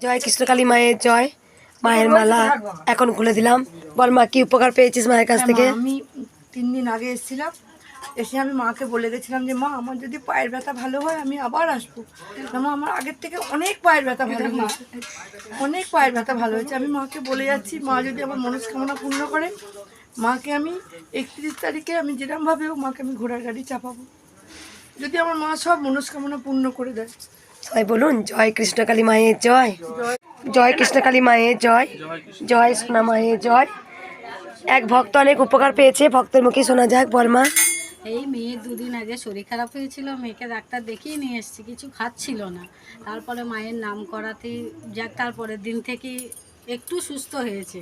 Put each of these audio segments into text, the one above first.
জয় কৃষ্ণকালী মায়ের জয়। মায়ের মালা এখন খুলে দিলাম। বল মা, কি উপকার পেয়েছিস মায়ের কাছ থেকে? আমি 3 দিন আগে এসেছিলাম, এসে আমি মাকে বলে গেছিলাম যে মা, আমার যদি পায়ের ব্যথা ভালো হয় আমি আবার আসবো। মা, আমার আগের থেকে অনেক পায়ের ব্যথা ভালো হয়েছে, অনেক পায়ের ব্যথা ভালো হয়েছে। আমি মাকে বলে যাচ্ছি, মা যদি আমার মনস্কামনা পূর্ণ করে, মাকে আমি 31 তারিখে আমি যেরকমভাবে হোক মাকে আমি ঘোড়ার গাড়ি চাপাবো, যদি আমার মা সব মনস্কামনা পূর্ণ করে দেয়। সবাই বলুন জয় কৃষ্ণকালী মায়ের জয়। জয় কৃষ্ণকালী মায়ের জয়। জয় সোনা মায়ের জয়। এক ভক্ত অনেক উপকার পেয়েছে, ভক্তের মুখে শোনা যাক। বল মা। এই মেয়ের 2 দিন আগে শরীর খারাপ হয়েছিল, মেয়েকে ডাক্তার দেখিয়ে নিয়ে এসেছি, কিছু খাচ্ছিল না। তারপরে মায়ের নাম করাতে যাক, তারপরের দিন থেকে একটু সুস্থ হয়েছে।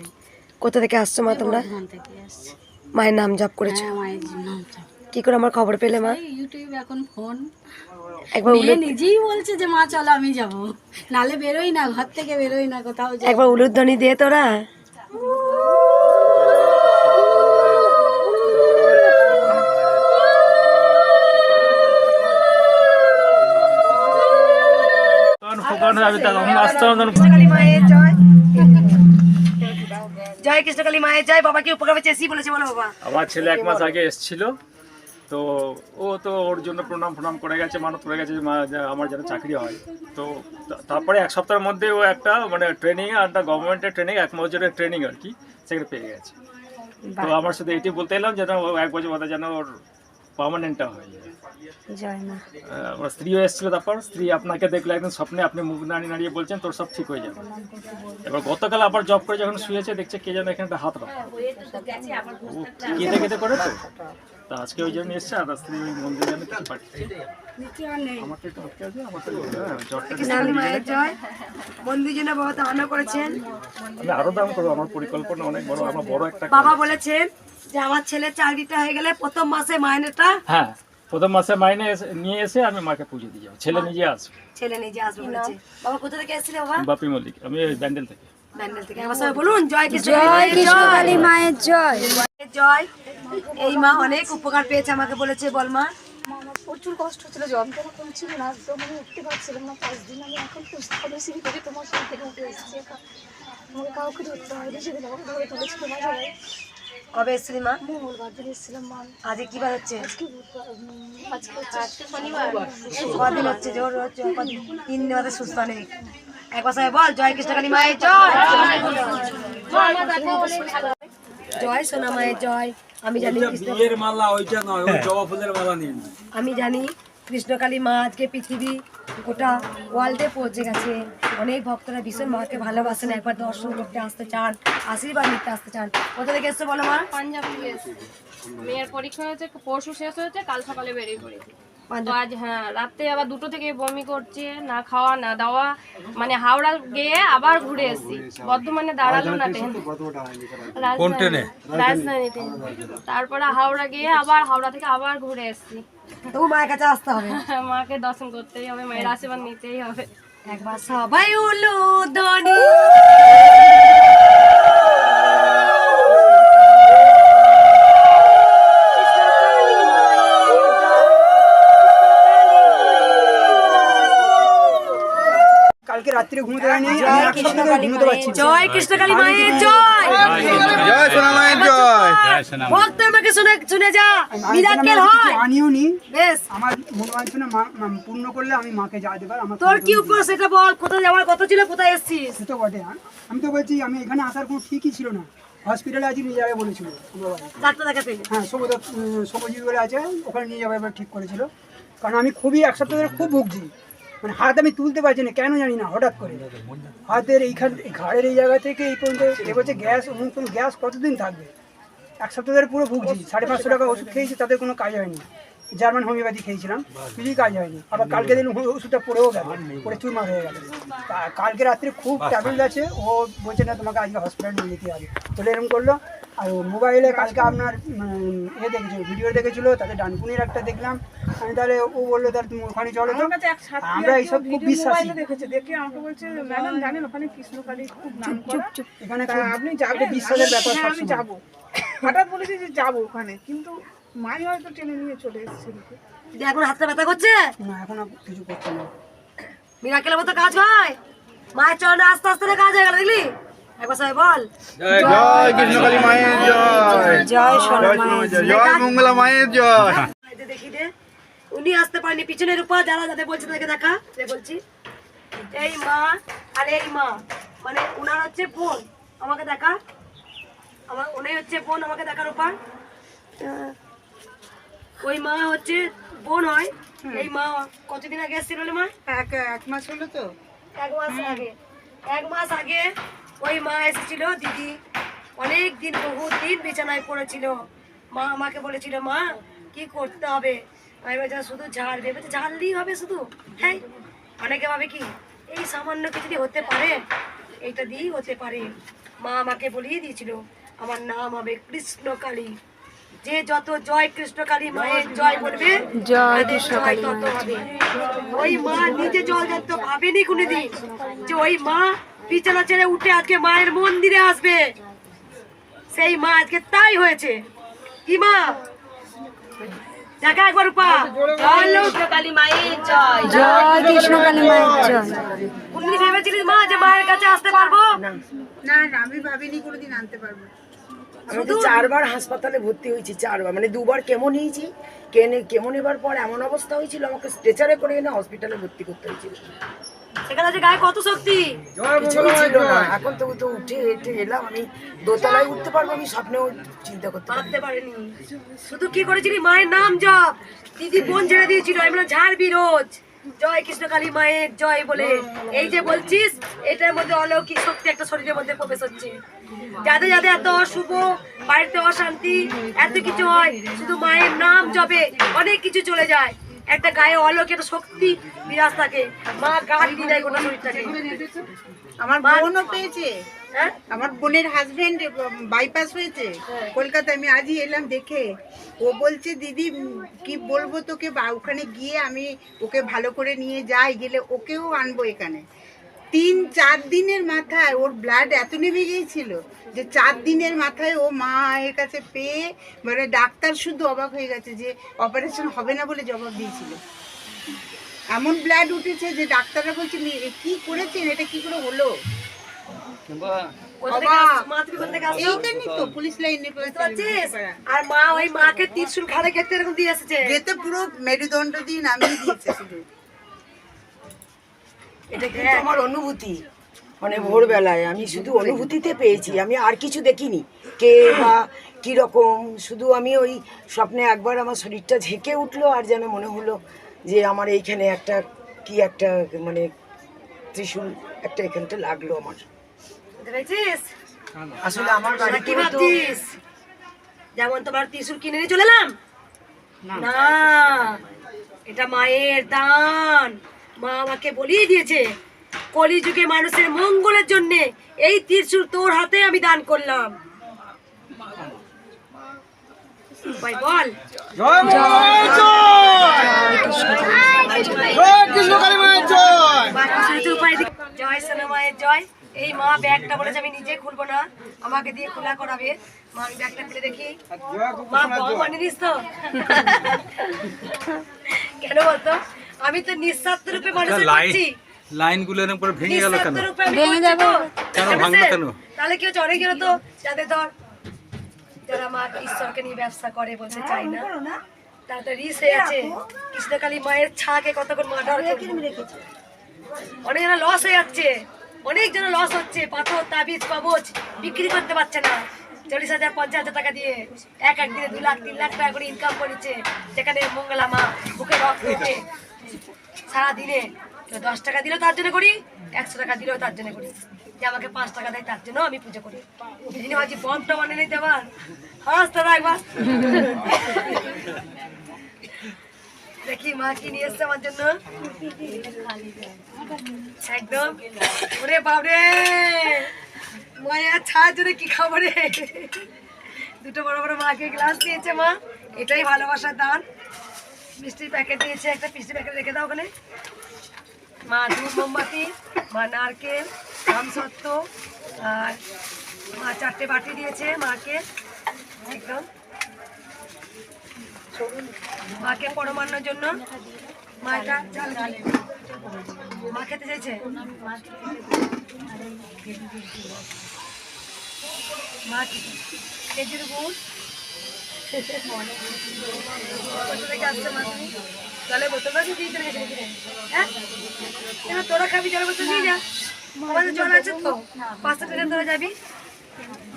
কোথা থেকে আসছো মা তোমরা? বর্ধমান থেকে আসছে। মায়ের নাম জপ করেছো? হ্যাঁ, মায়ের নামটা কি করে আমার খবর পেলে মা? এই ইউটিউব, এখন ফোন। একবার মেয়ে নিজেই বলছে যে মা চলো আমি যাব, নালে বেরোই না, ঘর থেকে বেরোই না কোথাও। একবার উলুধ্বনি দিয়ে তোরা। জয় কৃষ্ণকালী মায়ের জয়। বাবা কি উপকার পেয়েছে এসি বলেছে, বলো বাবা। আমার ছেলে 1 মাস আগে এসেছিল, তো ও তো ওর জন্য প্রণাম করে গেছে, মানত করে গেছে যে আমার যেন চাকরি হয়। তো তারপরে 1 সপ্তাহের মধ্যে ও একটা মানে ট্রেনিং, একটা গভর্নমেন্টের ট্রেনিং, 1 বছরের ট্রেনিং আর কি, সেখানে পেয়ে গেছে। তো আমার সাথে এটি বলতে এলাম যেন ও 1 বছর বাদে যেন ওর পার্মানেন্টটা হয়ে যায়। আমার স্ত্রীও এসেছিল, তারপর স্ত্রী আপনাকে দেখলে একদম স্বপ্নে আপনি মুখ নাড়িয়ে বলছেন তোর সব ঠিক হয়ে যাবে। এবার গতকাল আবার জব করে যখন শুয়েছে, দেখছে কে যেন এখানে একটা হাত রাখা, কেঁদে কেঁদে করে তো। তা আজকে ওই জন্য এসছে, আর স্ত্রী ওই মন্দিরে যেন কিছু পাঠিয়েছে। আমাকে একটু আটকে আছে, আমার তো জ্বরটা। কৃষ্ণকালী মায়ের জয়। মন্দির জন্য বাবা দান করেছেন। আমি আরো দাম করবো, আমার পরিকল্পনা অনেক বড়, আমার বড় একটা বাবা বলেছেন যে আমার ছেলে চাকরিটা হয়ে গেলে প্রথম মাসে মাইনেটা, হ্যাঁ, প্রথম মাসে মাইনে নিয়ে এসে আমি মাকে পুজো দিয়ে যাবো। ছেলে নিজে আসবে। ছেলে নিজে আসবে বলেছে। বাবা কোথা থেকে এসেছিলে বাবা? বাপি মল্লিক, আমি ব্যান্ডেল থেকে। ব্যান্ডেল থেকে। আমার সবাই বলুন জয় কৃষ্ণকালী মায়ের জয়। জয়। এই মা অনেক উপকার পেয়েছে, আমাকে বলেছে। বল মা। আমার প্রচুর কষ্ট হচ্ছিল, যন্ত্রণা কমছিল না, একদম আমি উঠতে পারছিলাম না 5 দিন। আমি এখন সুস্থ হলে সিঁড়ি থেকে তোমার সাথে থেকে উঠে এসেছি। আমাকে কাউকে ধরতে হয়নি, সেদিন আমাকে ধরে তুলেছিল মা সবাই। কবে এসেছিলি মা? মঙ্গলবার দিন এসেছিলাম মা। আজকে কি বার হচ্ছে? আজকে হচ্ছে শনিবার। কদিন হচ্ছে? জোর হচ্ছে 3 দিন বাদে সুস্থ নেই। একবার সবাই বল জয় কৃষ্ণকালী মায়ের জয়। জয় সোনা মায়ের জয়। আমি জানি বিয়ের মালা ওইটা নয়, ওই জবা ফুলের মালা নিন। আমি জানি কৃষ্ণকালী মা আজকে পৃথিবী গোটা ওয়ার্ল্ডে পৌঁছে গেছে। অনেক ভক্তরা ভীষণ মাকে ভালোবাসেন, একবার দর্শন করতে আসতে চান, আশীর্বাদ নিতে আসতে চান। কোথা থেকে এসছো বলো মা? পাঞ্জাব থেকে এসেছি। মেয়ের পরীক্ষা হয়েছে, পরশু শেষ হয়েছে, কাল সকালে বেরিয়ে পড়েছি। তো আজ হ্যাঁ রাতে আবার 2টো থেকে বমি করছে, না খাওয়া না দাওয়া, মানে হাওড়া গিয়ে আবার ঘুরে এসেছি। বর্ধমানে দাঁড়ালো না ট্রেন, রাজধানীতে। তারপরে হাওড়া গিয়ে আবার হাওড়া থেকে আবার ঘুরে এসেছি। তবু মায়ের কাছে আসতে হবে, মাকে দর্শন করতেই হবে, মায়ের আশীর্বাদ নিতেই হবে। একবার সবাই উলুধ্বনি। কালকে রাত্রে ঘুমোতে পারিনি, আমি এক সপ্তাহ ধরে ঘুমোতে পারছি না। জয় কৃষ্ণকালী মায়ের জয়। জয় সোনা মায়ের জয়। ভক্তের মুখে শুনে যা, মিরাকেল হয়। আনিও নি, বেশ আমার মনোবাঞ্ছনা পূর্ণ করলে আমি মাকে যা দেবার আমার তোর কি উপর সেটা বল। কোথায় যাওয়ার কথা ছিল, কোথায় এসেছিস? সে তো বটে। আমি তো বলছি, আমি এখানে আসার কোনো ঠিকই ছিল না। হসপিটালে আজ নিয়ে যাবে বলেছিল আমার বাবা। ডাক্তার দেখাতে? হ্যাঁ, শুভজিৎ বলে আছে, ওখানে নিয়ে যাবে এবার ঠিক করেছিল। কারণ আমি খুবই 1 সপ্তাহ ধরে খুব ভুগছি, মানে হাত আমি তুলতে পারছি না, কেন জানি না। হঠাৎ করে হাতের ঘাড়ের এই জায়গা থেকে এই পর্যন্ত এবছর গ্যাস, গ্যাস কতদিন থাকবে? 1 সপ্তাহ ধরে পুরো ভুগছি। 550 টাকা ওষুধ খেয়েছি, তাতে কোনো কাজ হয়নি। জার্মান হোমিওপ্যাথি খেয়েছিলাম, কিছুই কাজ হয়নি। আবার কালকে দিন ওষুধটা পড়েও গেল, পড়ে চুরমার হয়ে গেল। কালকে রাত্রে খুব ট্যাবলেট আছে, ও বলছে না তোমাকে আজকে হসপিটালে নিয়ে যেতে হবে। চলে এরকম করলো। আর মোবাইলে কালকে আপনার দেখেছিল, ভিডিও দেখেছিল, তাদের ডানকুনির একটা দেখলাম আমি। তাহলে ও বললো তাহলে তুমি ওখানে চলো তো। আমরা এইসব খুব বিশ্বাসী। দেখে আমাকে বলছে ম্যাডাম জানেন ওখানে কৃষ্ণকালী খুব নাম করা, এখানে আপনি যাবেন? বিশ্বাসের ব্যাপার। হ্যাঁ, আমি যাবো। হঠাৎ বলেছি যে যাবো ওখানে, কিন্তু মাই হয়তো টেনে নিয়ে চলে এসেছে। এখন হাতটা ব্যথা করছে না, এখন কিছু করছে না। মিরাকেলের মতো কাজ হয়। মায়ের চরণে আস্তে আস্তে কাজ হয়ে গেল, দেখলি? একবার সবাই বল জয় কৃষ্ণকালী মায়ের জয় জয় সোনা জয় সোনা জয় জয় মঙ্গলা মায়ের জয়। এই যে দেখি দে, উনি আসতে পারেনি, পিছনের উপর যারা যাদের বলছে তাদেরকে দেখা, বলছি এই মা আর এই মা, মানে উনার হচ্ছে বোন, আমাকে দেখা, আমার উনি হচ্ছে বোন, আমাকে দেখার উপর। ওই মা হচ্ছে বোন হয়। এই মা কতদিন আগে এসেছিল রে মা? এক মাস হলো তো। 1 মাস আগে ওই মা এসেছিল দিদি, অনেক দিন বহুত দিন বিছানায় পড়েছিল। মা আমাকে বলেছিল মা কি করতে হবে, আমি বলছি শুধু ঝাড় দেবে, ঝাড়লেই হবে শুধু? হ্যাঁ, অনেকে ভাবে কি এই সামান্য কিছু দিয়ে হতে পারে, এইটা দিয়েই হতে পারে। মা আমাকে বলিয়ে দিয়েছিল আমার নাম হবে কৃষ্ণকালী, যে যত জয় কৃষ্ণকালী মায়ের জয় বলবে জয় কৃষ্ণকালী তত হবে। ওই মা নিজে জল যত ভাবেনি কোনোদিন যে ওই মা বিছানা ছেড়ে উঠে আজকে মায়ের মন্দিরে আসবে, সেই মা আজকে তাই হয়েছে। কি মা দেখা একবার উপা, জয় কৃষ্ণকালী মায়ের জয়, জয় কৃষ্ণকালী মায়ের জয়। কোনদিন ভেবেছিলিস মা যে মায়ের কাছে আসতে পারবো? না না, আমি ভাবিনি কোনোদিন আনতে পারবো। আমি তো 4 বার হাসপাতালে ভর্তি হয়েছি, 4 বার, মানে 2 বার কেমো নিয়েছি। কেমো নেবার পর এমন অবস্থা হয়েছিল আমাকে স্ট্রেচারে করে এনে হসপিটালে ভর্তি করতে হয়েছিল। সেখানে আছে গায়ে কত শক্তি, কিছুই ছিল না। এখন তো উঠে হেঁটে এলাম, আমি দোতলায় উঠতে পারবো আমি স্বপ্নেও চিন্তা করতে পারি। পারতে পারেনি। শুধু কি করেছিলি মায়ের নাম জপ, দিদি বোন ছেড়ে দিয়েছিল, আমি বললাম ঝাড়বি রোজ জয় কৃষ্ণকালী মায়ের জয় বলে। এই যে বলছিস এটার মধ্যে অলৌকিক শক্তি একটা শরীরের মধ্যে প্রবেশ হচ্ছে। যাদের যাদের এত অশুভ, বাড়িতে অশান্তি, এত কিছু হয়, শুধু মায়ের নাম জপে অনেক কিছু চলে যায়। একটা গায়ে অলৌকিক একটা শক্তি বিরাজ থাকে, মা গাড়ি দিয়ে যায় গোটা শরীরটাকে। আমার বোনও পেয়েছে, হ্যাঁ, আমার বোনের হাজবেন্ড বাইপাস হয়েছে কলকাতায়, আমি আজই এলাম দেখে। ও বলছে দিদি কি বলবো তোকে, ওখানে গিয়ে আমি ওকে ভালো করে নিয়ে যাই, গেলে ওকেও আনবো এখানে। 3-4 দিনের মাথায় ওর ব্লাড এত নেমে গিয়েছিল যে 4 দিনের মাথায় ও মায়ের কাছে পেয়ে, মানে ডাক্তার শুধু অবাক হয়ে গেছে যে অপারেশন হবে না বলে জবাব দিয়েছিল। এমন ব্লাড উঠেছে যে ডাক্তাররা বলছে কি করেছেন, এটা কি করে হলো। পুলিশ লাইনে আর মা ওই মাকে ত্রিশূল ঘাড়ে গেতে এরকম দিয়ে এসেছে, যেতে পুরো মেরুদণ্ড দিয়ে নামিয়ে দিয়েছে শুধু। এটা কিন্তু আমার অনুভূতি, মানে ভোরবেলায় আমি শুধু অনুভূতিতে পেয়েছি, আমি আর কিছু দেখিনি কে বা কীরকম। শুধু আমি ওই স্বপ্নে একবার আমার শরীরটা ঝেঁকে উঠলো, আর যেন মনে হলো যে আমার এইখানে একটা কি একটা মানে ত্রিশূল একটা এখানটা লাগলো আমার। আসলে আমার বাড়ি কি ভাবছিস যেমন তোমার ত্রিশূল কিনে নিয়ে চলে এলাম না, এটা মায়ের দান। মা আমাকে বলিয়ে দিয়েছে কলিযুগে মানুষের মঙ্গলের জন্য এই ত্রিশূল তোর হাতে আমি দান করলাম। ভাই বল জয় মায়ের জয়, জয় কৃষ্ণকালী মায়ের জয়। জয় সোনা মায়ের জয়। এই মা ব্যাগটা বলেছে আমি নিজে খুলবো না, আমাকে দিয়ে খোলা করাবে। মা আমি ব্যাগটা খুলে দেখি, মা বম আনিস তো? কেন বলতো, আমি তো নিঃস্বার্থ রূপে মানুষের করছি, লাইনগুলো এরকম করে ভেঙে গেল কেন? ভেঙে যাবে কেন ভাঙলো কেন? তাহলে কি হচ্ছে, অনেক তো যাদের ধর যারা মা ঈশ্বরকে নিয়ে ব্যবসা করে বলতে চাই না, তাদের রিস হয়ে আছে। কৃষ্ণকালী মায়ের ছাকে কতক্ষণ মা ডর রেখেছে, অনেক জন লস হয়ে যাচ্ছে, অনেক জন লস হচ্ছে। পাথর তাবিজ কবচ বিক্রি করতে পারছে না, 40,000 50,000 টাকা দিয়ে একদিনে 2 লাখ 3 লাখ টাকা করে ইনকাম করেছে, যেখানে মঙ্গলা মা বুকে রক্ত উঠে সারাদিনে 10 টাকা দিলেও তার জন্য করি, 100 টাকা দিলেও তার জন্য করি, যে আমাকে 5 টাকা দেয় তার জন্য আমি পুজো করি। এই ভাবছি বমটা বানিয়ে নিতে আবার হাসতে একবার দেখি মা কি নিয়ে এসছে আমার জন্য। একদম ওরে বাবরে, মায়ের ছাড় জন্য কি খাবো রে। 2টো বড় বড় মাকে গ্লাস দিয়েছে মা, এটাই ভালোবাসার দান। মিষ্টির প্যাকেট দিয়েছে, একটা মিষ্টির প্যাকেট রেখে দাও ওখানে। মা দুধ মোমবাতি, মা নারকেল, আমসত্ত্ব, আর মা 4টে বাটি দিয়েছে মাকে, একদম মাকে পরমান্নর জন্য। মা এটা চাল মা খেতে চাইছে? মা খেজুর গুড় কোথা থেকে আসছে মা তুমি? জলের বোতল দিয়ে চলে গেছে নাকি? হ্যাঁ এবার তোরা খাবি জলের বোতল দিয়ে যা, আমাদের জল আছে তো, 5টা ট্রেনে তোরা যাবি।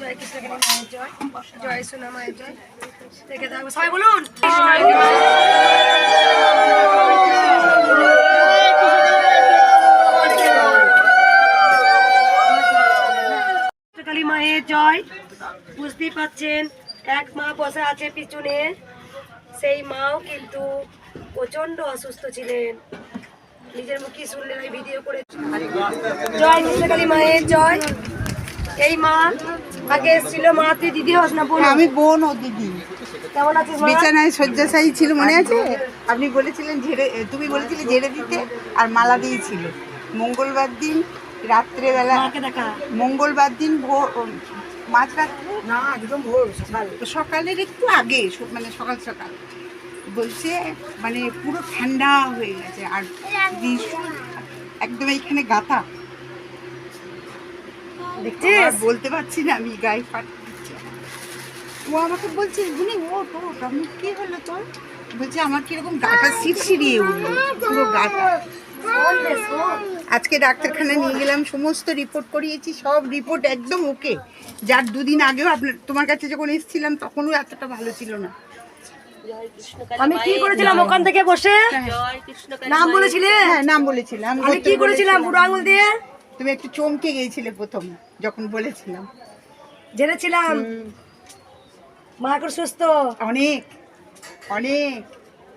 জয় কৃষ্ণকালী মায়ের জয়, জয় সোনা মায়ের জয়। দেখে থাকবো সবাই বলুন কালী মায়ের জয়। বুঝতেই পাচ্ছেন এক মা বসে আছে পিছনে, সেই মাও কিন্তু প্রচন্ড অসুস্থ ছিলেন, নিজের মুখে শুনলেন, আমি ভিডিও করে। জয় কৃষ্ণকালী মায়ের জয়। এই মা আগে এসেছিল, মা তুই দিদি হস না বোন? আমি বোন ও দিদি। কেমন আছিস মা? বিছানায় শয্যাশায়ী ছিল, মনে আছে? আপনি বলেছিলেন ঝেড়ে, তুমি বলেছিলে ঝেড়ে দিতে, আর মালা দিয়েছিল। মঙ্গলবার দিন রাত্রেবেলা, মঙ্গলবার দিন ভোর মাঝরাত্রে না, একদম ভোর সকাল, সকালের একটু আগে, মানে সকাল সকাল বলছে, মানে পুরো ঠান্ডা হয়ে গেছে, আর ভীষণ একদম এইখানে গাঁথা, দেখছিস? বলতে পারছি না, আমি গায়ে ফাটা দিচ্ছি। ও আমাকে বলছে, গুনি ওঠ ওঠ, আমি কি হলো তোর? বলছে আমার কিরকম গাটা সিরসিরিয়ে উঠলো, পুরো গাটা। আজকে ডাক্তারখানায় নিয়ে গেলাম, সমস্ত রিপোর্ট করিয়েছি, সব রিপোর্ট একদম ওকে। যার 2 দিন আগেও তোমার কাছে যখন এসেছিলাম তখনও এতটা ভালো ছিল না। আমি কি করেছিলাম ওখান থেকে বসে? নাম বলেছিলে? হ্যাঁ নাম বলেছিলাম। আমি কি করেছিলাম বুড়ো আঙুল দিয়ে? তুমি একটু চমকে গিয়েছিলে প্রথম যখন বলেছিলাম, জেনেছিলাম মা এখন সুস্থ। অনেক অনেক,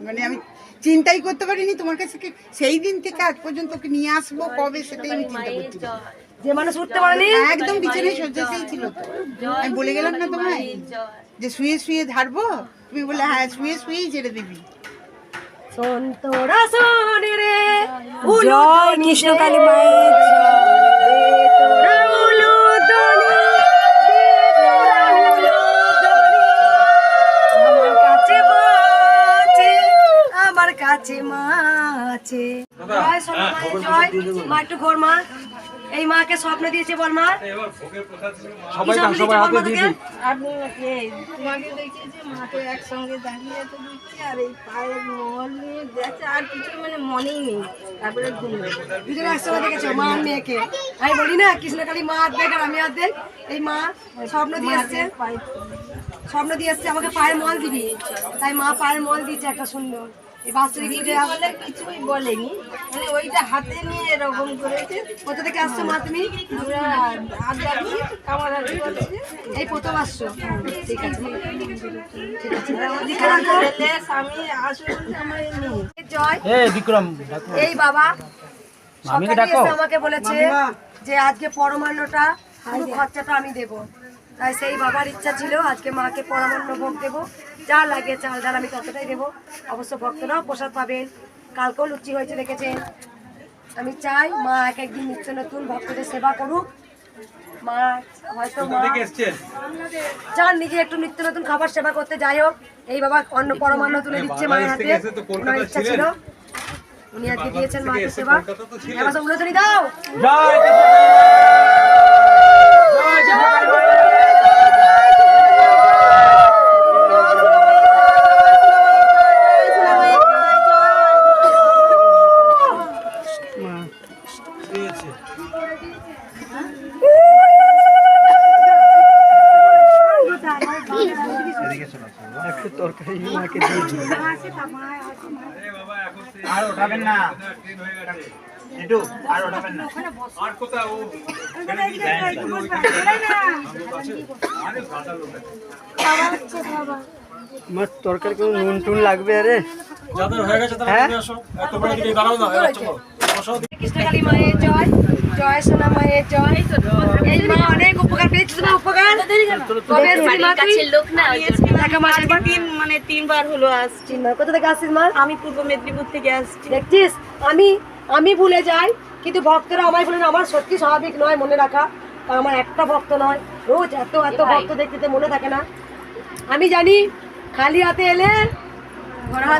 মানে আমি চিন্তাই করতে পারিনি তোমার কাছে সেই দিন থেকে আজ পর্যন্ত ওকে নিয়ে আসবো কবে, সেটাই আমি চিন্তা করছি। যে মানুষ উঠতে পারেনি, একদম বিছানায় শয্যাশায়ী ছিল তো। আমি বলে গেলাম না তোমায় যে শুয়ে শুয়ে ধারবো, তুমি বলে হ্যাঁ শুয়ে শুয়েই ছেড়ে দিবি। শোন তোরা শোন রে, জয় কৃষ্ণকালী মায়ের জয়। তোরা উলু ধ্বনি, তোরা উলু ধ্বনি। আমার কাছে মা আছে, আমার কাছে মা আছে। জয় সোনা মায়ের জয়। মা একটু ঘোর মা। এই মাকে স্বপ্ন দিয়েছে বল মা। সবাই না, সবাই হাতে দিয়ে দিই। তোমাকে দেখি যে মাকে একসঙ্গে দাঁড়িয়ে তো দিচ্ছি, আর এই পায়ের মল নিয়ে দেখছে, আর কিছু মানে মনেই নেই। তারপরে ঘুমবে দুজনে একসঙ্গে দেখেছো মা আর মেয়েকে। আমি বলি না কৃষ্ণকালী মা হাত দেখ আর আমি হাত দেখ। এই মা স্বপ্ন দিয়ে এসছে, স্বপ্ন দিয়ে এসছে আমাকে পায়ের মল দিবি, তাই মা পায়ের মল দিয়েছে একটা সুন্দর। এই বাচ্চাকে বলে কিছুই বলেনি, মানে ওইটা হাতে নিয়ে এরকম করেছে। কোথা থেকে আসছো মা তুমি? আমরা আদ্যাদি কামারাদি করছি, এই প্রথম আসছো? ঠিক আছে ঠিক আছে, ছেলে স্বামী আসলে আমার নেই। জয়। বিক্রম এই বাবা সকালে এসে আমাকে বলেছে যে আজকে পরমান্নটা পুরো খরচাটা আমি দেব, তাই সেই বাবার ইচ্ছা ছিল আজকে মাকে পরমান্ন ভোগ দেবো, যা লাগে চাল ডাল আমি ততটাই দেবো। অবশ্য ভক্তরাও প্রসাদ পাবেন, কালকেও লুচি হয়েছে দেখেছেন। আমি চাই মা এক একদিন নিত্য নতুন ভক্তদের সেবা করুক। মা হয়তো মা চান নিজে একটু নিত্য নতুন খাবার সেবা করতে, যাই হোক এই বাবা অন্ন পরমান্ন তুলে দিচ্ছে মায়ের হাতে, ওনার ইচ্ছা ছিল, উনি আজকে দিয়েছেন মাকে সেবা। এবার সব উলোধনি দাও। আর ওঠাবেন না একটু, আর ওঠাবেন না। আমার তরকারি কোনো নুন টুন লাগবে? আরে কৃষ্ণকালী মায়ের জয়, জয় সোনা মায়ের জয়। এই মা অনেক উপকার পেয়েছিস মা, উপকার কবে এসেছিস মা তুই? দেখা মা একবার 3বার হলো আসছি। কোথা থেকে আসছিস মা? আমি পূর্ব মেদিনীপুর থেকে আসছি। দেখছিস আমি ভুলে যাই, কিন্তু ভক্তরা আমায় বলেন, আমার সত্যি স্বাভাবিক নয় মনে রাখা, কারণ আমার একটা ভক্ত নয়, রোজ এত ভক্ত দেখতে মনে থাকে না। আমি জানি খালি হাতে এলে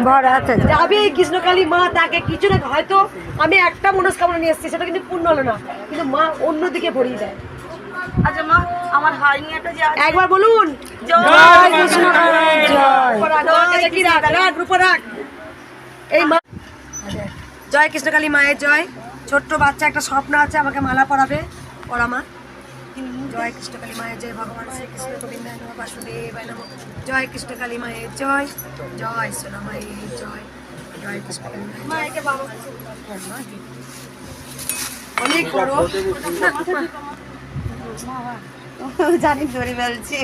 ভরা হাতে যাবে এই কৃষ্ণকালী মা, তাকে কিছু না, হয়তো আমি একটা মনস্কামনা নিয়ে এসেছি সেটা কিন্তু পূর্ণ হলো না, কিন্তু মা অন্যদিকে ভরিয়ে দেয়। আচ্ছা মা, আমার হারিয়াটা যে একবার বলুন জয় কৃষ্ণকালী জয়। দেখি রাখ রাখ রূপ রাখ। এই মা জয় কৃষ্ণকালী মায়ের জয়। ছোট্ট বাচ্চা একটা স্বপ্ন আছে আমাকে মালা পরাবে, পরা মা। জয় কৃষ্ণকালী মায়ের জয়, ভগবান শ্রীকৃষ্ণ গোবিন্দায় নমঃ বাসুদেবায় নমঃ। জয় কৃষ্ণকালী মায়ের জয়, জয় সোনা মায়ের জয়, জয় কৃষ্ণকালী মায়ের জয়। অনেক বড় জানি ধরে ফেলছে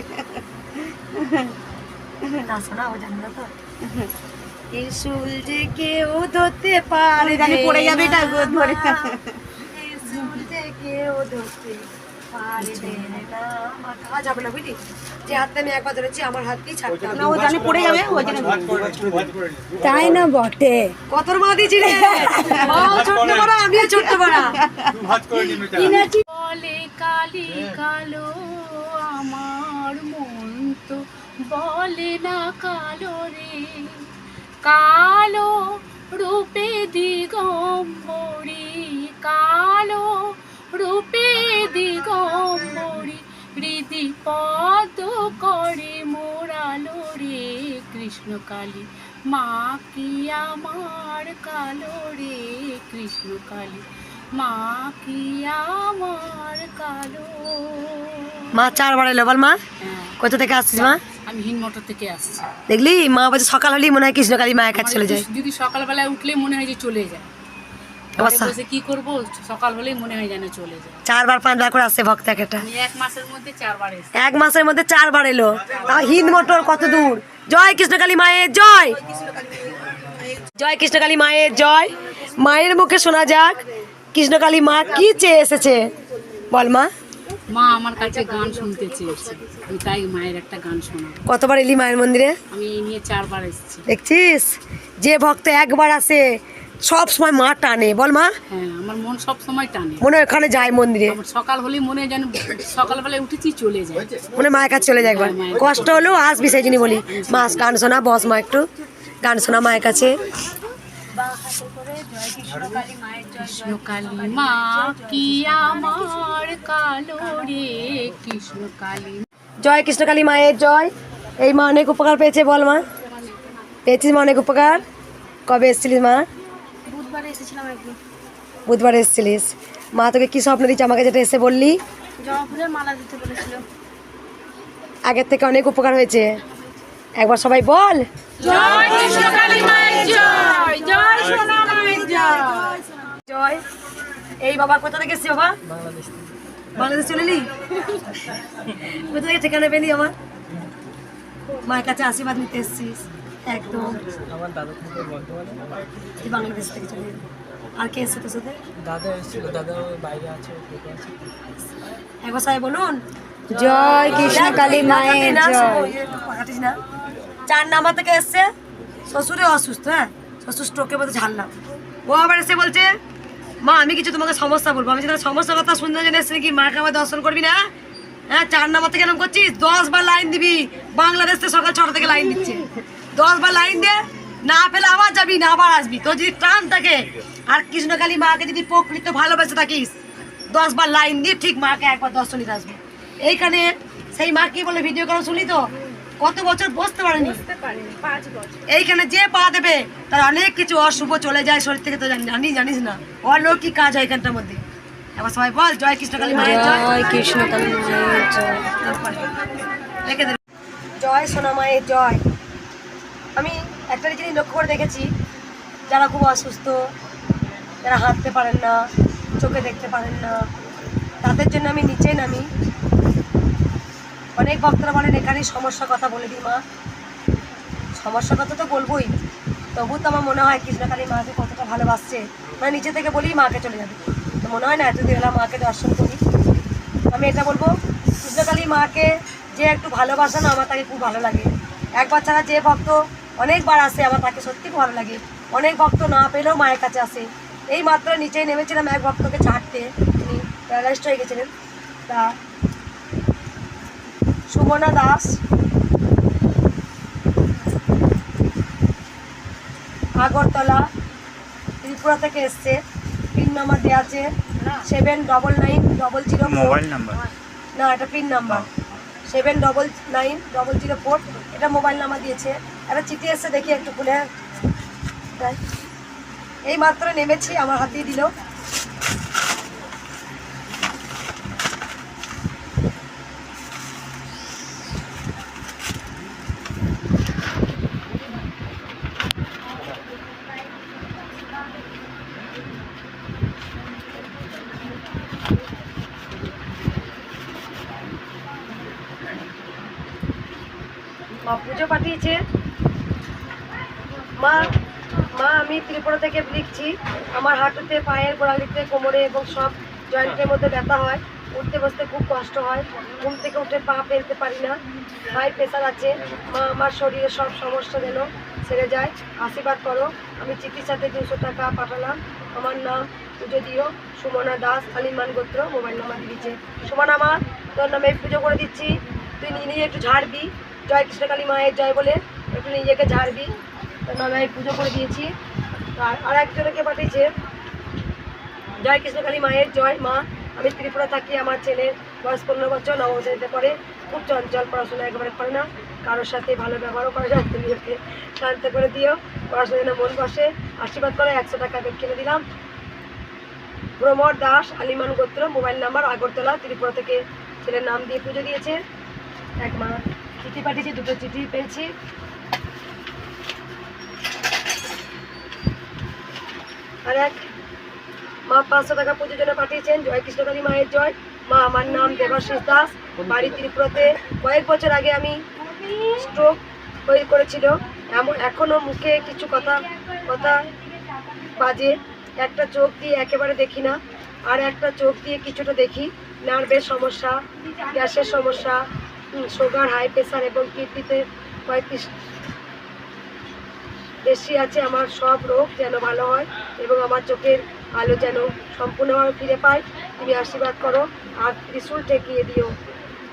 না শোনা, ও জানি না তো। ত্রিশূল যে কেউ ধরতে পারে, জানি পড়ে যাবে এটা ধরে। ত্রিশূল যে কেউ ধরতে পারবে না, আমার খাওয়া যাবে না বুঝলি। যে হাতটা আমি একবার ধরেছি আমার হাতকেই ছাড়তে হবে। না, ও জানি পড়ে যাবে, ওই জন্য তাই না বটে। কত মা দিয়েছি রে, ছোট্ট বড়, আমিও ছোট্ট বড়। বলে কালি কালো আমার মন তো বলে না কালো রে, কালো রূপে দিগম্বরী, কালো রূপে দিগম্বরী, হৃদি পদ করে মোরালো রে, কৃষ্ণকালী মা কি আমার কালো রে, কৃষ্ণকালী মা কি আমার কালো। মা 4 বার এলো বল মা। কোথা থেকে আসছিস মা? আমি হিনমোটর থেকে আসছি। দেখলি মা বলছে সকাল হলেই মনে হয় কৃষ্ণকালী মায়ের কাছে চলে যায়। যদি সকালবেলায় উঠলে মনে হয় যে চলে যায়, অবস্থা বসে কি করব, সকাল হলেই মনে হয় যেন চলে যায়। 4 বার 5 বার করে আসছে ভক্ত একটা। আমি 1 মাসের মধ্যে 4 বার এসেছি। 1 মাসের মধ্যে 4 বার এলো, তাও হিন্দ মোটর কত দূর। জয় কৃষ্ণকালী মায়ের জয়, জয় কৃষ্ণকালী মায়ের জয়। মায়ের মুখে শোনা যাক কৃষ্ণকালী মা কি চেয়ে এসেছে, বল মা। মা আমার কাছে গান শুনতে চেয়েছে, আমি তাই মায়ের একটা গান শোনাবো। কতবার এলি মায়ের মন্দিরে? আমি এই নিয়ে 4 বার এসেছি। দেখছিস, যে ভক্ত একবার আসে সব সময় মা টানে, বল মা। হ্যাঁ, আমার মন সব সময় টানে, মনে হয় ওখানে যায় মন্দিরে, আমার সকাল হলেই মনে হয় যেন সকালবেলায় উঠেছি চলে যায়, মনে মায়ের কাছে চলে যায়। একবার কষ্ট হলেও আসবি, সেই জন্য বলি মা গান শোনা, বস মা একটু গান শোনা মায়ের কাছে। কৃষ্ণকালী মা কি আমার কালো রে, কৃষ্ণকালী। জয় কৃষ্ণকালী মায়ের জয়। এই মা অনেক উপকার পেয়েছে, বল মা। পেয়েছিস মা অনেক উপকার? কবে এসেছিলিস মা? বুধবারে এসেছিলাম একদিন। বুধবারে এসেছিলিস। মা তোকে কি স্বপ্ন দিচ্ছে আমাকে যেটা এসে বললি? জবা ফুলের মালা দিতে বলেছিল। আগের থেকে অনেক উপকার হয়েছে, একবার সবাই বল জয় কৃষ্ণকালী মায়ের জয়, জয় সোনা মায়ের জয়। জয়। এই বাবা কোথা থেকে এসছি বাবা? বাংলাদেশ চলে এলি? কোথা থেকে ঠিকানা পেলি আমার? মায়ের কাছে আশীর্বাদ নিতে এসছিস একদম। তুই বাংলাদেশ থেকে চলে এলি। আর কে এসছে তোর সাথে? দাদা এসেছিল, দাদা বাইরে আছে, একবার সবাই বলুন জয় কৃষ্ণকালী মায়ের জয়। 4 নাম্বার থেকে এসছে, শ্বশুরে অসুস্থ, হ্যাঁ শ্বশুর স্ট্রোকে বলতে ঝাড়লাম। ও আবার এসে বলছে মা আমি কিছু তোমাকে সমস্যা বলবো। আমি যেটা সমস্যার কথা শুনতে জন্য এসেছি কি মাকে আমার দর্শন করবি না? হ্যাঁ 4 নাম্বার থেকে এরকম করছিস, 10 বার লাইন দিবি। বাংলাদেশ থেকে সকাল 6টা থেকে লাইন দিচ্ছে, 10 বার লাইন দে, না পেলে আবার যাবি, না আবার আসবি। তোর যদি টান থাকে আর কৃষ্ণকালী মাকে যদি প্রকৃত ভালোবেসে থাকিস, 10 বার লাইন দিয়ে ঠিক মাকে একবার দর্শন নিতে আসবি। এইখানে সেই মা কি বলে ভিডিও করা শুনি তো, কত বছর বসতে পারেনি, 5 বছর। এইখানে যে পা দেবে তার অনেক কিছু অশুভ চলে যায় শরীর থেকে, তো জানিস না অলৌকিক কাজ হয় এখানটার মধ্যে। এবার সবাই বল জয় কৃষ্ণকালী মায়ের জয়, জয় কৃষ্ণকালী মায়ের জয়। রেখে দে। জয় সোনা মায়ের জয়। আমি একটা জিনিস লক্ষ্য করে দেখেছি, যারা খুব অসুস্থ, যারা হাঁটতে পারেন না, চোখে দেখতে পারেন না, তাদের জন্য আমি নিচে নামি। অনেক ভক্তরা বলেন এখানে সমস্যার কথা বলে দিই মা। সমস্যার কথা তো বলবোই, তবু তো আমার মনে হয় কৃষ্ণকালী মাকে কতটা ভালোবাসছে, মানে নিচে থেকে বলেই মাকে চলে যাবে। তো মনে হয় না এতদিন এলাম মাকে দর্শন করি। আমি এটা বলবো কৃষ্ণকালী মাকে যে একটু ভালোবাসে না, আমার তাকে খুব ভালো লাগে। একবার ছাড়া যে ভক্ত অনেকবার আসে আমার তাকে সত্যি খুব ভালো লাগে। অনেক ভক্ত না পেলেও মায়ের কাছে আসে। এই মাত্র নিচেই নেমেছিলাম এক ভক্তকে ছাড়তে, তিনি প্যারালাইজড হয়ে গেছিলেন। তা সুমনা দাস আগরতলা, ত্রিপুরা থেকে এসছে। পিন নাম্বার দেওয়া আছে 79900। মোবাইল নাম্বার না, এটা পিন নাম্বার 7990004। এটা মোবাইল নাম্বার দিয়েছে। একটা চিঠি এসছে, দেখি একটু খুলে। এই মাত্র নেমেছি, আমার হাত দিয়ে দিল। মা পুজো পাঠিয়েছে। মা মা আমি ত্রিপুরা থেকে লিখছি। আমার হাঁটুতে, পায়ের গোড়ালিতে, কোমরে এবং সব জয়েন্টের মধ্যে ব্যথা হয়। উঠতে বসতে খুব কষ্ট হয়। ঘুম থেকে উঠে পা ফেলতে পারি না। হাই প্রেশার আছে। মা আমার শরীরে সব সমস্যা যেন সেরে যায়, আশীর্বাদ করো। আমি চিকিৎসা থেকে 200 টাকা পাঠালাম। আমার নাম পুজো দিও, সুমনা দাস, আলিমান গোত্র। মোবাইল নাম্বার দিয়েছে। সুমনা মা, তোর নামে পুজো করে দিচ্ছি। তুই নিজে একটু ঝাড়বি, জয় কৃষ্ণকালী মায়ের জয় বলে একটু নিজেকে ঝাড়বি। তোর নামে আমি পুজো করে দিয়েছি। আর একজনকে পাঠিয়েছে, জয় কৃষ্ণকালী মায়ের জয়। মা, আমি ত্রিপুরা থাকি। আমার ছেলের বয়স 15 বছর, নবম শ্রেণীতে পড়ে। খুব চঞ্চল, পড়াশোনা একেবারে করে না, কারোর সাথে ভালো ব্যবহারও করে না। তুমি ওকে শান্ত করে দিও, পড়াশোনা যেন মন বসে। আশীর্বাদ করে 100 টাকা বেড কিনে দিলাম। ভ্রমর দাস, আলিমান গোত্র। মোবাইল নাম্বার আগরতলা, ত্রিপুরা থেকে ছেলের নাম দিয়ে পুজো দিয়েছে। এক মা চিঠি পাঠিয়েছি, 2টো চিঠি পেয়েছি। আর এক মা 500 টাকা পুজোর জন্য পাঠিয়েছেন। জয় কৃষ্ণকালী মায়ের জয়। মা, আমার নাম দেবাশিস দাস, বাড়ি ত্রিপুরাতে। কয়েক বছর আগে আমি স্ট্রোক করেছিল। এখনও মুখে কিছু কথা বাজে। একটা চোখ দিয়ে একেবারে দেখি না, আর একটা চোখ দিয়ে কিছুটা দেখি। নার্ভের সমস্যা, গ্যাসের সমস্যা, সুগার, হাই প্রেশার এবং কিডনিতে 35 বেশি আছে। আমার সব রোগ যেন ভালো হয় এবং আমার চোখের আলো যেন সম্পূর্ণভাবে ফিরে পাই। তুমি আশীর্বাদ করো আর ত্রিশূল ঠেকিয়ে দিও।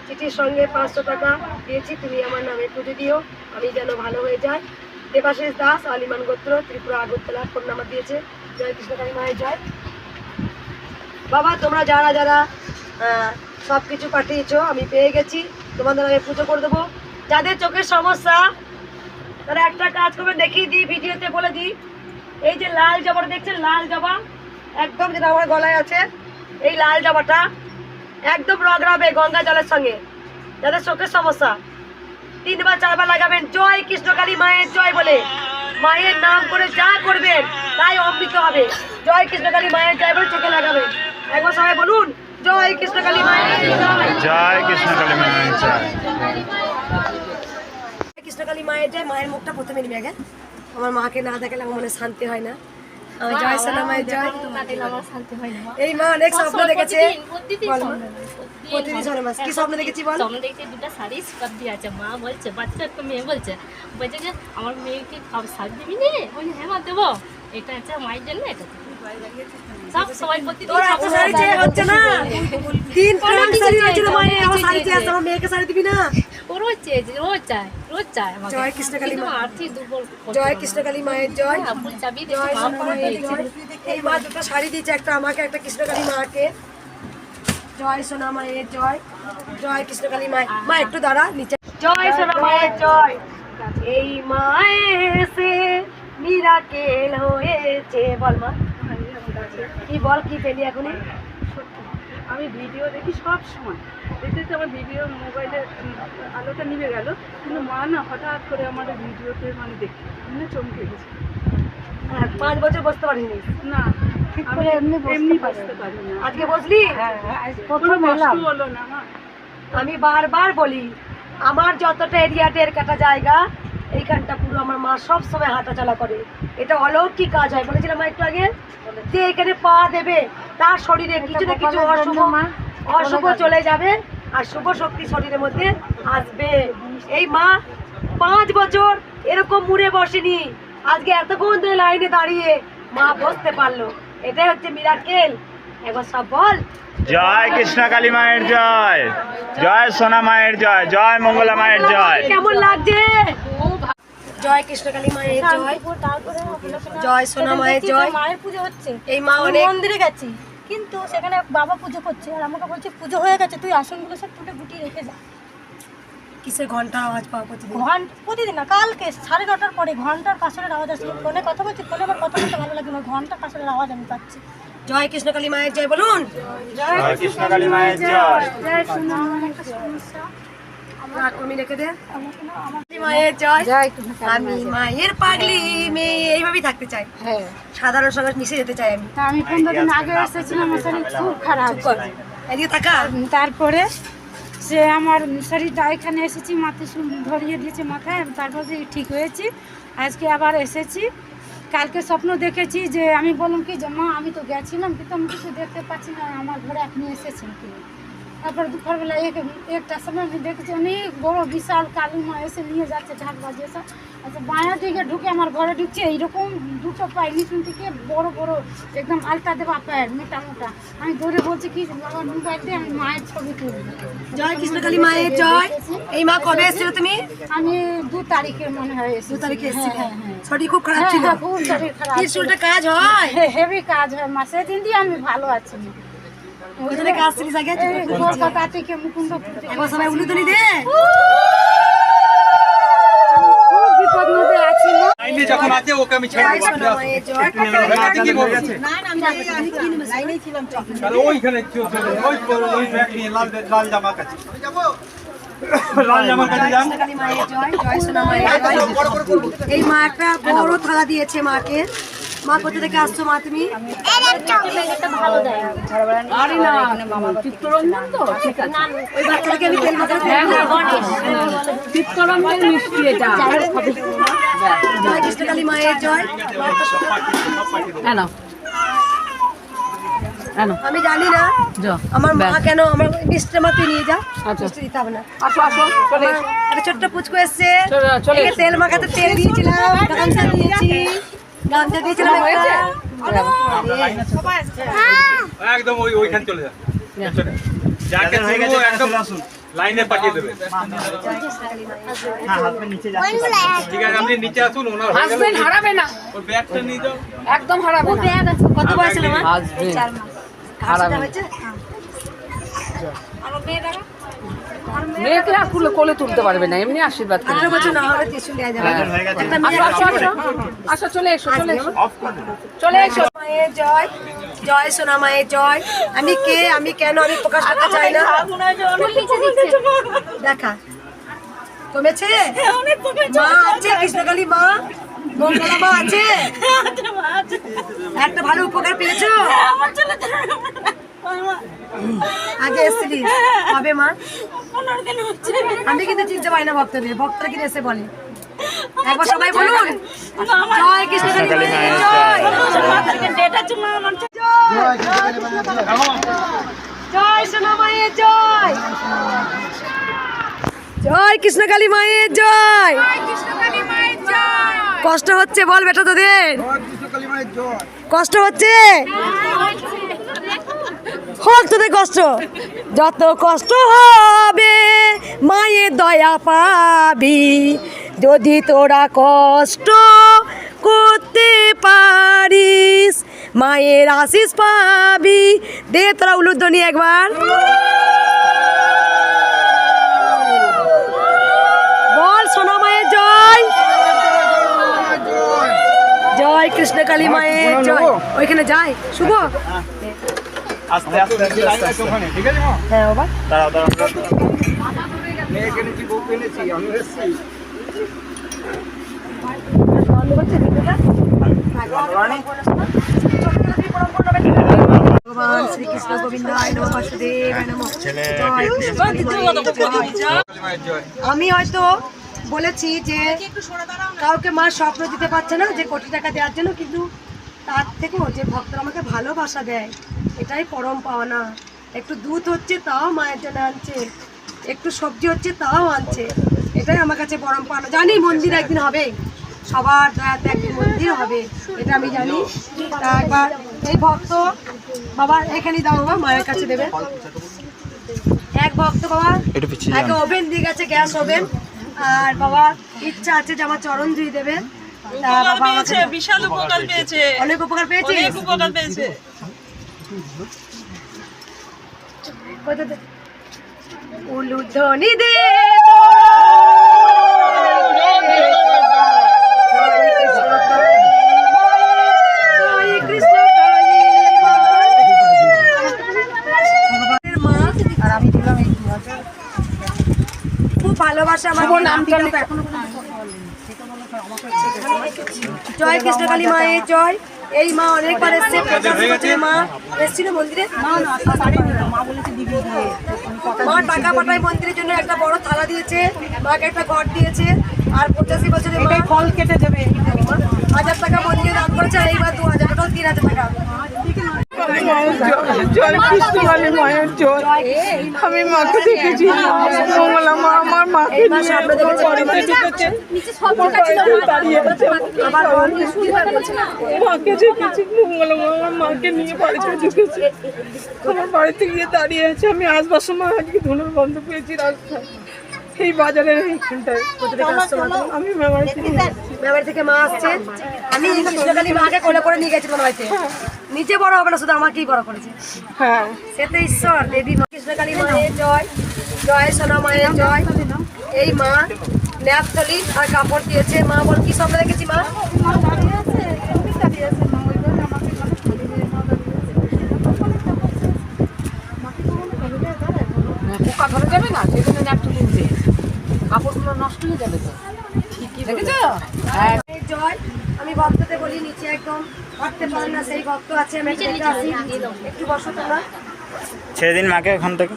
চিঠির সঙ্গে 500 টাকা দিয়েছি। তুমি আমার নামে পুজো দিও, আমি যেন ভালো হয়ে যাই। দেবাশিস দাস, আলিমান গোত্র, ত্রিপুরা, আগরতলা। ফোন নাম্বার দিয়েছে। জয় কৃষ্ণকালী মায়ের জয়। বাবা, তোমরা যারা যারা সব কিছু পাঠিয়েছো আমি পেয়ে গেছি। তোমাদের আমি পুজো করে দেবো। যাদের চোখের সমস্যা তারা একটা কাজ করবে, দেখিয়ে দিই, ভিডিওতে বলে দিই। এই যে লাল জবাটা দেখছেন, লাল জবা একদম যেটা আমার গলায় আছে, এই লাল জবাটা একদম রগড়াবে গঙ্গা জলের সঙ্গে। যাদের চোখের সমস্যা 3 বার 4 বার লাগাবেন, জয় কৃষ্ণকালী মায়ের জয় বলে। মায়ের নাম করে যা করবেন তাই অমৃত হবে। জয় কৃষ্ণকালী মায়ের জয় বলে চোখে লাগাবেন। একবার সবাই বলুন, জয় কৃষ্ণকালী মায়ের জয়। জয় কৃষ্ণকালী মায়ের জয়। কৃষ্ণকালী মায়ের জয়। মায়ের মুখটা প্রথমে নিবে আগে। আমার মাকে না দেখালে আমার মনে শান্তি হয় না। জয় সোনা মায়ের জয়। এই মা অনেক স্বপ্ন দেখেছে। প্রতিদিন সোনা মাস কি স্বপ্ন দেখেছি বল? স্বপ্ন দেখছি 2টা শাড়ি স্কার্ট দিয়ে আছে। মা বলছে, বাচ্চা একটা মেয়ে বলছে যে আমার মেয়েকে শাড়ি দিবি নে? বলছি হ্যাঁ মা দেবো। এটা আছে মায়ের জন্য, এটা সব সবাই প্রতিদিন শাড়ি চেয়ে হচ্ছে না। 3 ট্রাঙ্ক শাড়ি আছে মায়ের, আমার শাড়ি চেয়ে আছে। আমার মেয়েকে শাড়ি দিবি না? ও রোজ চায় আমাকে। জয় কৃষ্ণকালী মা। আর্থিক দুর্বল। জয় কৃষ্ণকালী মায়ের জয়। ফুল চাবি জয় দিয়ে সোনা মায়ের জয়। এই মা 2টো শাড়ি দিয়েছে, একটা আমাকে, একটা কৃষ্ণকালী মাকে। জয় সোনা মায়ের জয়। জয় কৃষ্ণকালী মায়ের। মা একটু দাঁড়া নিচে। জয় সোনা মায়ের জয়। এই মায়ের এসে মিরাকেল হয়েছে। বল মা, কি বল, কি পেলি এখনই? আমি ভিডিও দেখি সব সময়, দেখতে আমার ভিডিও মোবাইলে আলোটা নিভে গেল, কিন্তু মা না হঠাৎ করে আমার ভিডিওতে মানে দেখি এমনি চমকে গেছি। 5 বছর বসতে পারিনি না, আমি এমনি বসতে পারি না। আজকে বসলি? প্রথম কষ্ট হলো না মা। আমি বারবার বলি, আমার যতটা এরিয়া 1.5 কাঠা জায়গা, এইখানটা পুরো আমার মা সব সময় হাঁটাচলা করে। এটা অলৌকিক কাজ হয়। বলেছিলাম একটু আগে যে এখানে পা দেবে, তার শরীরে কিছু না কিছু অশুভ চলে যাবে আর শুভ শক্তি শরীরের মধ্যে আসবে। এই মা 5 বছর এরকম মুড়ে বসেনি, আজকে এতক্ষণ ধরে লাইনে দাঁড়িয়ে মা বসতে পারলো। এটাই হচ্ছে মিরাকেল। একবার সব বল, জয় কৃষ্ণকালী মায়ের জয়। জয় সোনা মায়ের জয়। জয় মঙ্গলা মায়ের জয়। কেমন লাগছে? জয় কৃষ্ণকালী মায়ের জয়, তারপরে জয় সোনা মায়ের জয়। মায়ের পুজো হচ্ছে, এই মা আমি অনেক মন্দিরে গেছি, কিন্তু সেখানে বাবা পুজো করছে আর আমাকে বলছে পুজো হয়ে গেছে, তুই আসনগুলো সব তুলে গুটিয়ে রেখে যা। কিসের ঘন্টার আওয়াজ পাওয়া প্রতিদিন? প্রতিদিন না, কালকে 9:30টার পরে ঘন্টার কাঁসরের আওয়াজ আসছে। ফোনে কথা বলছি, ফোনে আমার কথা বলতে ভালো লাগে না, ঘন্টার কাঁসরের আওয়াজ আমি পাচ্ছি। জয় কৃষ্ণকালী মায়ের জয় বলুন। জয় কৃষ্ণকালী মায়ের জয়। আমি রেখে দে। মায়ের জয়। আমি মায়ের পাগলি মেয়ে, এইভাবেই থাকতে চাই, সাধারণ সঙ্গে মিশে যেতে চাই আমি। আমি 15 দিন আগে এসেছিলাম, আমার শরীর খুব খারাপ। এদিকে তাকা। তারপরে সে আমার শরীরটা এখানে এসেছি, মাথা ধরিয়ে দিয়েছে মাথায়, তারপরে ঠিক হয়েছি। আজকে আবার এসেছি, কালকে স্বপ্ন দেখেছি যে আমি বললাম কি যে মা আমি তো গেছিলাম, কিন্তু আমি কিছু দেখতে পাচ্ছি না, আমার ঘরে আপনি এসেছেন কি? তারপরে দুপুরবেলা একটার সময় আমি দেখেছি অনেক বড় বিশাল কালী মা এসে নিয়ে যাচ্ছে ঢাক বাজিয়ে সব। আচ্ছা বাঁয়া দিকে ঢুকে আমার ঘরে ঢুকছে, এইরকম দুটো পায়ে নিচুন থেকে বড় বড় একদম আলতা দেওয়া পায়ের মোটা মোটা। আমি দৌড়ে বলছি কি বাবা মোবাইল দিয়ে আমি মায়ের ছবি তুলবো। জয় কৃষ্ণকালী মায়ের জয়। এই মা কবে এসেছিল তুমি? আমি 2 তারিখে মনে হয় 2 তারিখে এসেছিলে। শরীর খুব খারাপ ছিল? খুব শরীর খারাপ। কি চুলটা কাজ হয়? হেভি কাজ হয় মা, সেদিন দিয়ে আমি ভালো আছি। ওখানে কাজ ছিল আগে? কলকাতা থেকে মুকুন্দপুর থেকে। এখন সবাই উলুদনি দে। খুব বিপদ মধ্যে আছি না। লাইনে যখন আছে ওকে আমি ছেড়ে দেব। রাতে কি বলবে? না না আমি লাইনেই ছিলাম। তাহলে ওইখানে ওই ব্যাগ নিয়ে লাল জামা কাছে লাল জামা কাছে যান। কৃষ্ণকালী মায়ের জয়, জয় সোনা মায়ের জয়। এই মা একটা বড় থালা দিয়েছে মাকে। মা কোথা থেকে আসছো মা তুমি? ভালো দেয়। আরে না চিত্তরঞ্জন তো ঠিক আছে। ওই বাচ্চাটাকে আমি তেল মাখাতে চিত্তরঞ্জন মিষ্টি এটা। জয় কৃষ্ণকালী মায়ের জয়। আমি জানি না আমার মা কেন আমার মিষ্টি মা তুই নিয়ে যা, মিষ্টি দিতে হবে না। আসো আসো চলে এসো। একটা ছোট্ট পুচকু এসছে, চলে একে তেল মাখাতে তেল দিয়েছিলাম, গামছা দিয়েছি, গামছা দিয়েছিলাম একটা। একদম ওইখানে চলে যান। যাকে শুনবো একদম লাইনে পাঠিয়ে দেবে। হ্যাঁ হাজবেন্ড নিচে যাচ্ছে। ঠিক আছে আপনি নিচে আসুন, ওনার হাজবেন্ড হারাবে না, ওই ব্যাগটা নিয়ে যাও। একদম হারাবে না। কত বয়স হলো মা? হাজবেন্ড 4 মাস। হারাবে হয়েছে? আর মেয়েটা মেয়েকে আর কোলে তুলতে পারবে না, এমনি আশীর্বাদ করবে। 18 বছর না হলে ত্রিশূল দেয়া যাবে। একটা মেয়ে আসো আসো আসো চলে এসো চলে এসো চলে এসো। মায়ের জয়, জয় সোনা মায়ের জয়। আমি কে, আমি কেন, আমি প্রকাশ করতে চাই না। দেখা কমেছে মা আছে, কৃষ্ণকালী মা, মঙ্গলা মা আছে। একটা ভালো উপকার পেয়েছো? আগে এসেছিলিস কবে মা? আমি কিন্তু চিনতে পারি না ভক্তদের, ভক্তরা কিন্তু এসে বলে। একবার সবাই বলুন জয় কৃষ্ণকালী মায়ের জয়। জয় সোনা মায়ের জয়, জয় কৃষ্ণকালী মায়ের জয়। কষ্ট হচ্ছে বল বেটা তোদের? কষ্ট হচ্ছে? হোক তোদের কষ্ট, যত কষ্ট হবে মায়ের দয়া পাবি, যদি তোরা কষ্ট করতে পারিস মায়ের আশিস পাবি। দে তোরা উলুধ্বনি একবার বল। সোনা মায়ের জয়, জয় কৃষ্ণকালী মায়ের জয়। ওইখানে যাই শুভ। আস্তে আস্তে ওখানে ঠিক আছে। হ্যাঁ বাবা দাঁড়াও দাঁড়াও। মেয়েকে এনেছি, বউকে এনেছি, আমি এসেছি। ভগবান শ্রীকৃষ্ণ গোবিন্দায় নমঃ, বাসুদেবায় নমঃ। আমি হয়তো বলেছি যে কাউকে মা স্বপ্ন দিতে পারছে না যে কোটি টাকা দেওয়ার জন্য, কিন্তু তার থেকেও যে ভক্তরা আমাকে ভালোবাসা দেয় এটাই পরম পাওনা। একটু দুধ হচ্ছে তাও মায়ের জন্য আনছে, একটু সবজি হচ্ছে তাও আনছে, এটাই আমার কাছে পরম পাওনা। জানি মন্দির একদিন হবে, সবার দয়াতে একদিন মন্দির হবে, এটা আমি জানি। তা একবার এই ভক্ত বাবা এখানে দাও বাবা, মায়ের কাছে দেবে। এক ভক্ত বাবা একটা ওভেন দিয়ে গেছে, গ্যাস ওভেন, আর বাবার ইচ্ছা আছে যে আমার চরণ ধুই দেবে। তা বাবা আমাকে বিশাল উপকার পেয়েছে, অনেক উপকার পেয়েছে, অনেক উপকার পেয়েছে। উলুধ্বনি দে খুব ভালোবাসা আমার নামটা জয় কৃষ্ণকালী মায়ের জয়। এই মা অনেকবার এসছে, মা এসেছিল মন্দিরে, মা টাকা পাঠায় মন্দিরের জন্য একটা বড় থালা দিয়েছে, মাকে একটা ঘর দিয়েছে, আর 85 বছরে ফল কেটে দেবে 1000 টাকা মন্দিরে দান করেছে, আর এইবার 2000, টোটাল 3000 টাকা। জয় কৃষ্ণকালী মায়ের জয়। আমি মাকে দেখেছি, মঙ্গলা মা আমার মাকে নিয়ে বাড়িতে ঢুকেছে, দাঁড়িয়ে আছে, মাকে দেখেছি, মঙ্গলা মা আমার মাকে নিয়ে বাড়িতে ঢুকেছে, আমার বাড়িতে গিয়ে দাঁড়িয়ে আছে। আমি আসবার সময় আজকে ধনুর বন্ধ পেয়েছি রাস্তায়, এই বাজারের এইখানটায়। আমি মেমারি থেকে মা আসছে, আমি কৃষ্ণকালী মাকে কোলে করে নিয়ে গেছি তোমার বাড়িতে। নিজে বড় হবে না, শুধু আমাকেই বড় করেছে। হ্যাঁ, সে তো ঈশ্বর দেবী মা। কৃষ্ণকালী মায়ের জয়, জয় সোনা মায়ের জয়। এই মা ন্যাপথলি আর কাপড় দিয়েছে। মা বল কি স্বপ্ন দেখেছি মা? পোকা ধরে যাবে না, সেই জন্য ন্যাপথলি দিয়ে কাপড়গুলো নষ্ট হয়ে যাবে তো। ঠিকই দেখেছো? জয়। আমি ভক্তদের বলি নিচে একদম হাঁটতে পারেন না সেই ভক্ত আছে, আমি একটু বসো তোমরা। ছেড়ে দিন মাকে ওখান থেকে।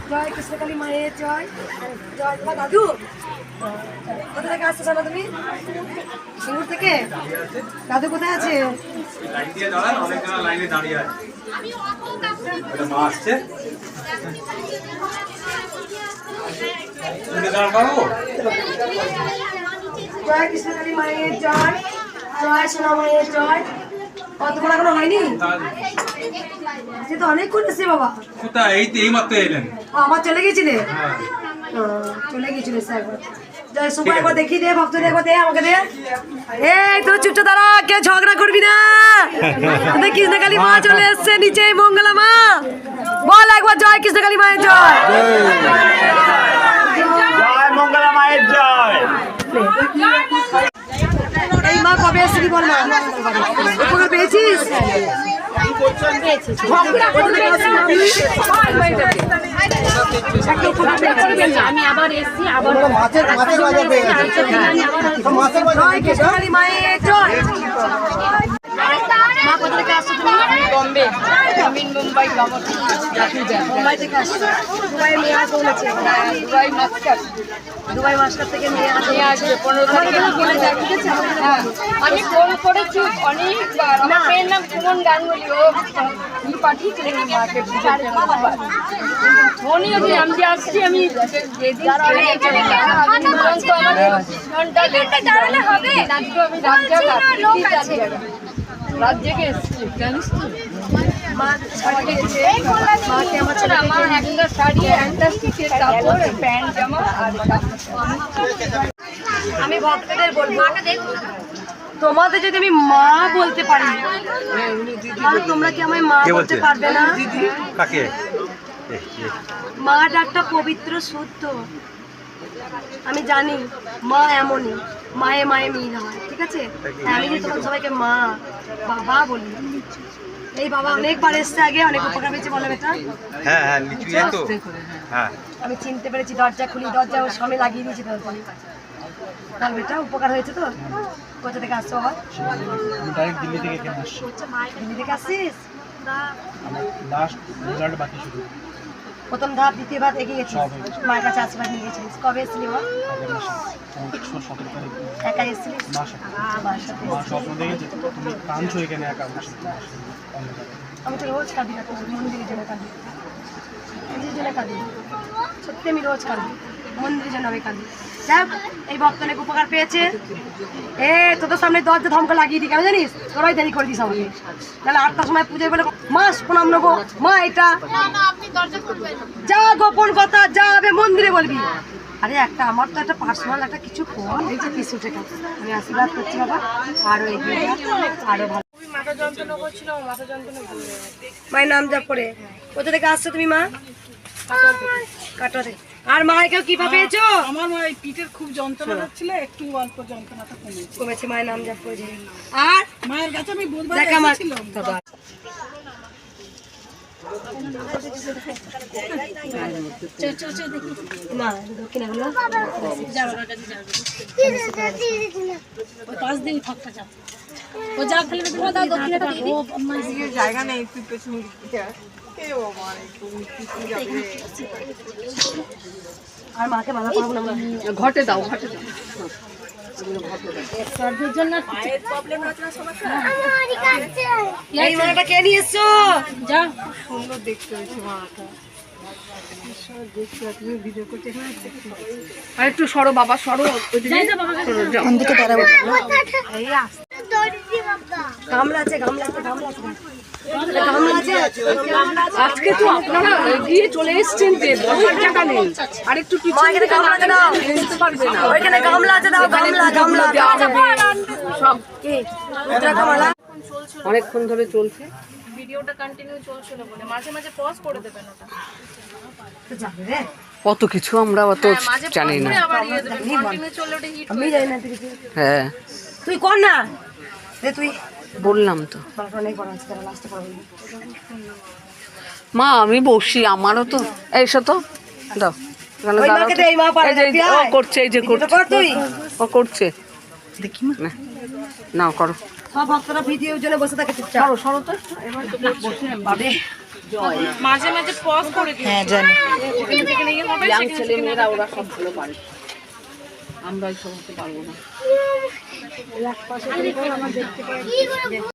জয় কৃষ্ণকালী মায়ের জয়। জয় তোমার দাদু কোথা থেকে আসছো জানো তুমি? সিঙ্গুর থেকে? দাদু কোথায় আছে? জয় কৃষ্ণকালী মায়ের জয়, জয় সোনা মায়ের জয়। তোমার এখনো হয়নি? সে তো অনেকক্ষণ এসছে বাবা। কোথায়? এই মাত্র এলেন। আমার চলে গেছিলে? চলে গেছিল একবার। জয় সুমা একবার দেখিয়ে দে, ভক্তদের একবার দে, আমাকে দে। এই তোর চুপটা দাঁড়া, কেউ ঝগড়া করবি না। কৃষ্ণকালী মা চলে এসছে নিচে, মঙ্গলা মা বল একবার জয় কৃষ্ণকালী মায়ের জয়। জয় মঙ্গলা মায়ের জয়। এই মা কবে এসেছিলি বল না? উপকার পেয়েছিস? আমি আবার এসছি, আবার কৃষ্ণকালী মায়ের জয়। মা কোথা থেকে আসছো তুমি? বম্বে, আমি মুম্বাই মুম্বাই থেকে আসছো? দুবাই মেয়ে আসছে বলেছে। দুবাই মাস্কাট, দুবাই মাস্টার থেকে মেয়ে আসবে 15 তারিখে। আমি ফোন করেছি অনেকবার, আমার মেয়ের নাম সুমন গাঙ্গুলি, ও পাঠিয়েছিলেন মাকে ফোনই আমি আসছি। আমি রাজ্যকে এসছি, জানিস তো? আমার একটা শাড়ি, একটা স্টিচের কাপড়, প্যান্ট জামা আর আমি ভক্তদের বলবো, তোমাদের যদি আমি মা বলতে পারি তাহলে তোমরা কি আমায় মা বলতে পারবে না? কাকে? মা ডাকটা পবিত্র শুদ্ধ। আমি জানি মা এমনই, মায়ে মায়ে মিল হয়, ঠিক আছে? আমি যদি তোমার সবাইকে মা বাবা বলি, এই বাবা অনেকবার এসছে আগে, অনেক উপকার পেয়েছে বলে বেটা। হ্যাঁ হ্যাঁ, নিচু তো। হ্যাঁ, আমি চিনতে পেরেছি, দরজা খুলি, দরজা ওর সামনে লাগিয়ে দিয়েছি তাহলে বেটা উপকার হয়েছে তো। কোথা থেকে আসছো বাবা? আমি ডাইরেক্ট দিল্লি থেকে এখানে আসছি। দিল্লি থেকে আসছিস? আমার লাস্ট রেজাল্ট বাকি শুধু। প্রথম ধাপ, দ্বিতীয় ধাপ এগিয়ে গেছিস, মায়ের কাছে আশীর্বাদ নিয়ে গেছিলিস। কবে এসেছিলি বাবা? 17 তারিখ। একা এসেছিলিস? মা স্বপ্ন দেখেছে তুমি কাঁদছো এখানে একা বসে। আমি তো রোজ কাঁদি, মন্দিরের জন্য কাঁদি, নিজের জন্য কাঁদি, সত্যি আমি রোজ কাঁদি, মন্দিরের জন্য আমি কাঁদি। দেখ এই ভক্ত অনেক উপকার পেয়েছে। তোদের সামনে দরজা ধমকা লাগিয়ে দিই, কেন জানিস? তোরাই দেরি করে দিস আমাকে। তাহলে 8টার সময় পুজোয় বলে মা প্রণাম নেবো, মা এটা যা গোপন কথা যা হবে মন্দিরে বলবি, আরে একটা আমার তো একটা পার্সোনাল একটা কিছু কম, এই যে 300 টাকা আমি আশীর্বাদ করছি বাবা, আরো এগিয়ে আরো ভালো। মাথা যন্ত্রণা করছিল, মাথা যন্ত্রণা ভুলে মায়ের নাম জপ করে। কোথা থেকে আসছো তুমি মা? কাটোয়া থেকে। আর মায়ের কি পা পেয়েছো? আমার মা এই পিঠের খুব যন্ত্রণা হচ্ছিল, একটু অল্প যন্ত্রণাটা কমেছে। কমেছে, মায়ের নাম জপ করে। আর মায়ের কাছে আমি বুধবার দেখা মা এসেছিলাম। না দক্ষিণে হলো জায়গা নেই, একটু পেছন আর মাকে ভালো করবো না ঘটে দাও, ঘটে দাও। এই মাটা কে নিয়ে এসছো? যা সুন্দর দেখতে হয়েছে মাটা। আর একটু সরো বাবা, সরো। গামলা আছে, গামলা আছে, গামলা আছে, গামলা আছে। আজকে তো আপনারা এগিয়ে চলে এসেছেন যে বসার জায়গা নেই, আর একটু মা এখানে গামলা আছে দাও, ওইখানে গামলা আছে দাও, গামলা গামলা সব কি গামলা অনেকক্ষণ ধরে চলছে। ভিডিওটা কন্টিনিউ চলছিল বলে মাঝে মাঝে পজ করে দেবেন ওটা। কত কিছু আমরা অত জানি না। আবার ইয়ে দেবেন, কন্টিনিউ চললে ওটা হিট আমি জানি না তুই কিছু। হ্যাঁ তুই কর না রে, তুই বললাম তো অনেক বড় আছে, তারা লাস্টে পড়া বলবি। মা, আমি বসি, আমারও তো এইসব তো দাও। এখানে ওই দাঁড়াও মাকে তো। দে, এই মা পারে এই যে, না, তুই ও আয়। করছে, এই যে ভিডিওটা করছে, কর তুই। ও করছে, দেখি না, নাও করো। সব ভক্তরা ভিডিওর জন্য বসে থাকে চুপচাপ। সরো সরো তো, এবার বসে বাবা মাঝে মাঝে পজ করে দিন। হ্যাঁ জানি। যেখানে ইয়ে হবে ইয়াং ছেলে মেয়েরা ওরা সব ভালো পারে, আমরা এই সমস্ত পারবো না।